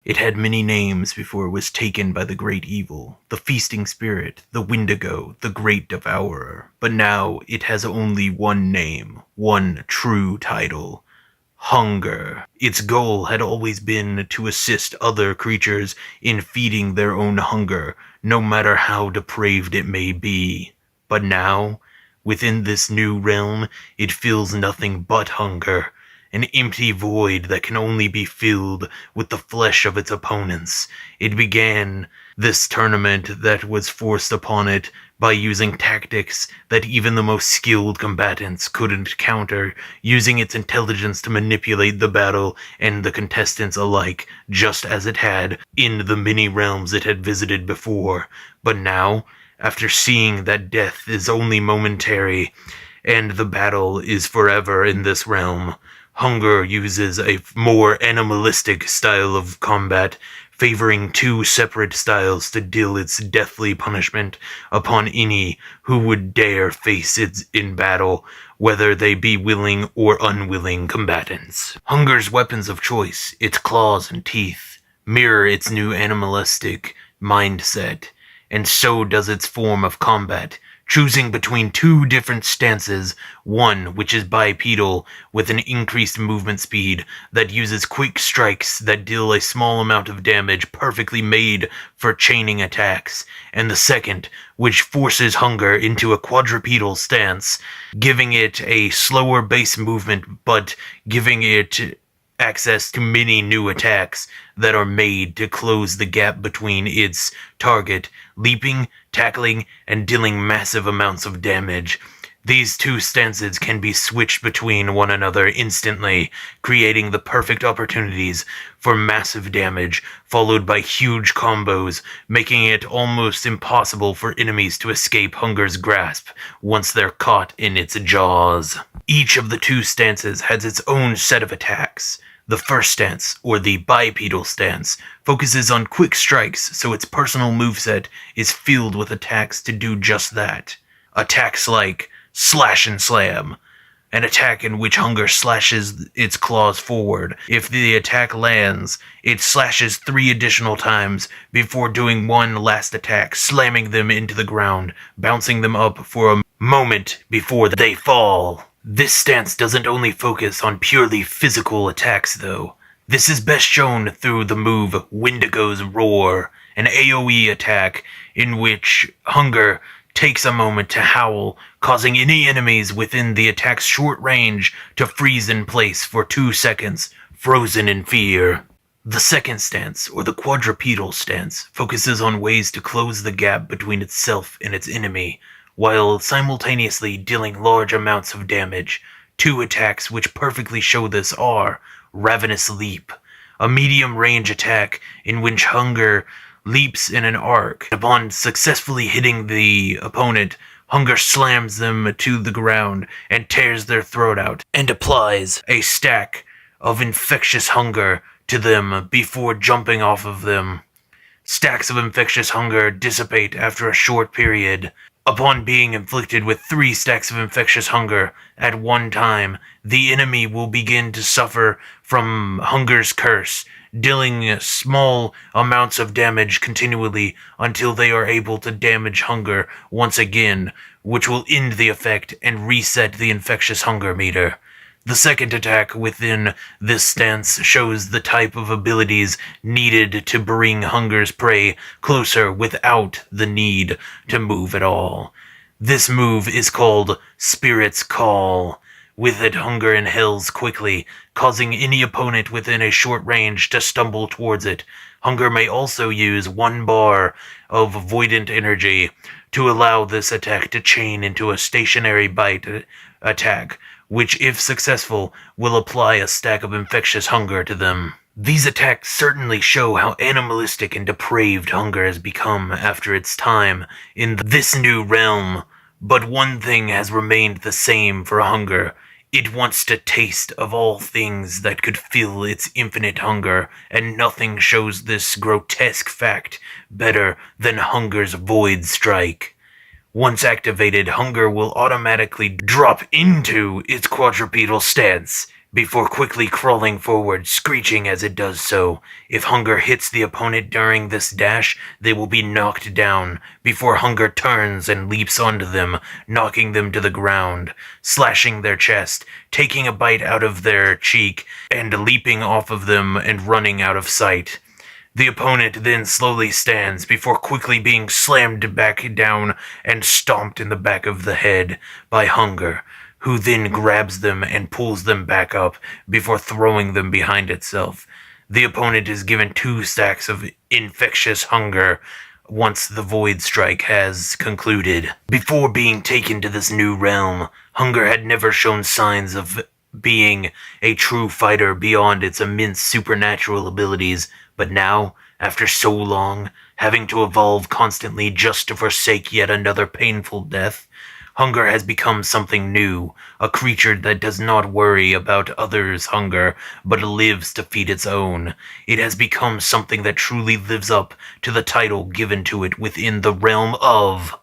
It had many names before it was taken by the great evil, the feasting spirit, the Wendigo, the great devourer. But now it has only one name, one true title. Hunger. Its goal had always been to assist other creatures in feeding their own hunger, no matter how depraved it may be. But now, within this new realm, it feels nothing but hunger, an empty void that can only be filled with the flesh of its opponents. It began this tournament that was forced upon it by using tactics that even the most skilled combatants couldn't counter, using its intelligence to manipulate the battle and the contestants alike, just as it had in the many realms it had visited before. But now, after seeing that death is only momentary, and the battle is forever in this realm, Hunger uses a more animalistic style of combat, favoring two separate styles to deal its deathly punishment upon any who would dare face it in battle, whether they be willing or unwilling combatants. Hunger's weapons of choice, its claws and teeth, mirror its new animalistic mindset, and so does its form of combat, choosing between two different stances, one which is bipedal with an increased movement speed that uses quick strikes that deal a small amount of damage perfectly made for chaining attacks, and the second which forces Hunger into a quadrupedal stance, giving it a slower base movement but giving it access to many new attacks that are made to close the gap between its target, leaping, tackling, and dealing massive amounts of damage. These two stances can be switched between one another instantly, creating the perfect opportunities for massive damage, followed by huge combos, making it almost impossible for enemies to escape Hunger's grasp once they're caught in its jaws. Each of the two stances has its own set of attacks. The first stance, or the bipedal stance, focuses on quick strikes, so its personal moveset is filled with attacks to do just that. Attacks like Slash and Slam, an attack in which Hunger slashes its claws forward. If the attack lands, it slashes 3 additional times before doing one last attack, slamming them into the ground, bouncing them up for a moment before they fall. This stance doesn't only focus on purely physical attacks, though. This is best shown through the move Wendigo's Roar, an AoE attack in which Hunger takes a moment to howl, causing any enemies within the attack's short range to freeze in place for 2 seconds, frozen in fear. The second stance, or the quadrupedal stance, focuses on ways to close the gap between itself and its enemy, while simultaneously dealing large amounts of damage. 2 attacks which perfectly show this are Ravenous Leap, a medium-range attack in which Hunger leaps in an arc. Upon successfully hitting the opponent, Hunger slams them to the ground and tears their throat out, and applies a stack of infectious hunger to them before jumping off of them. Stacks of infectious hunger dissipate after a short period. Upon being inflicted with 3 stacks of infectious hunger at one time, the enemy will begin to suffer from Hunger's curse, dealing small amounts of damage continually until they are able to damage Hunger once again, which will end the effect and reset the infectious hunger meter. The second attack within this stance shows the type of abilities needed to bring Hunger's prey closer without the need to move at all. This move is called Spirit's Call. With it, Hunger inhales quickly, causing any opponent within a short range to stumble towards it. Hunger may also use 1 bar of Voidant Energy to allow this attack to chain into a stationary bite attack, which, if successful, will apply a stack of infectious hunger to them. These attacks certainly show how animalistic and depraved Hunger has become after its time in this new realm, but one thing has remained the same for Hunger. It wants to taste of all things that could fill its infinite hunger, and nothing shows this grotesque fact better than Hunger's Void Strike. Once activated, Hunger will automatically drop into its quadrupedal stance, before quickly crawling forward, screeching as it does so. If hunger hits the opponent during this dash, they will be knocked down before hunger turns and leaps onto them, knocking them to the ground, slashing their chest, taking a bite out of their cheek, and leaping off of them and running out of sight. The opponent then slowly stands before quickly being slammed back down and stomped in the back of the head by hunger, who then grabs them and pulls them back up before throwing them behind itself. The opponent is given 2 stacks of infectious hunger once the void strike has concluded. Before being taken to this new realm, hunger had never shown signs of being a true fighter beyond its immense supernatural abilities, but now, after so long, having to evolve constantly just to forsake yet another painful death, hunger has become something new, a creature that does not worry about others' hunger, but lives to feed its own. It has become something that truly lives up to the title given to it within the realm of